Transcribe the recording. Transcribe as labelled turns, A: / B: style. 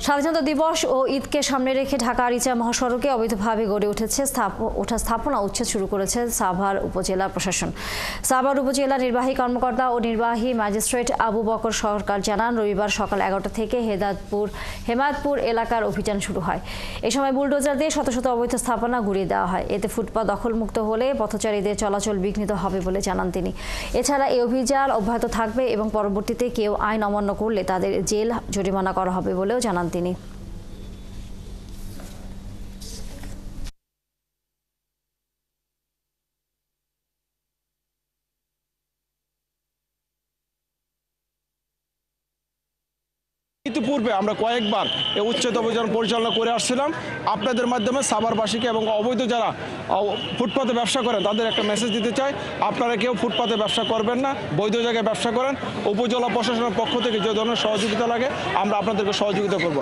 A: স্বাধীনতা দিবস ও ঈদকে সামনে রেখে ঢাকা আরিচা মহাসড়কে অবৈধভাবে গড়ে উঠেছে স্থাপনা উচ্ছেদ শুরু করেছে সাভার উপজেলা প্রশাসন। সাভার উপজেলা নির্বাহী কর্মকর্তা ও নির্বাহী ম্যাজিস্ট্রেট আবু বকর সরকার জানান, রবিবার সকাল 11টা থেকে হেমায়তপুর এলাকার অভিযান শুরু হয়। এ সময় বুলডোজার দিয়ে শত শত অবৈধ স্থাপনা গুঁড়িয়ে দেওয়া হয়। এতে ফুটপাত দখলমুক্ত হলে পথচারীদের চলাচল বিঘ্নিত হবে বলে জানান তিনি। এছাড়া এই অভিযান অব্যাহত থাকবে এবং পরবর্তীতে কেউ আইন অমান্য করলে তাদের জেল জরিমানা করা হবে বলেও জানান তিনি।
B: ইতিপূর্বে আমরা কয়েকবার এই উচ্ছেদ অভিযান পরিচালনা করে আসছিলাম। আপনাদের মাধ্যমে সাভারবাসীকে এবং অবৈধ যারা ফুটপাতে ব্যবসা করেন তাদের একটা মেসেজ দিতে চাই, আপনারা কেউ ফুটপাতে ব্যবসা করবেন না, বৈধ জায়গায় ব্যবসা করেন। উপজেলা প্রশাসনের পক্ষ থেকে যে ধরনের সহযোগিতা লাগে আমরা আপনাদেরকে সহযোগিতা করব।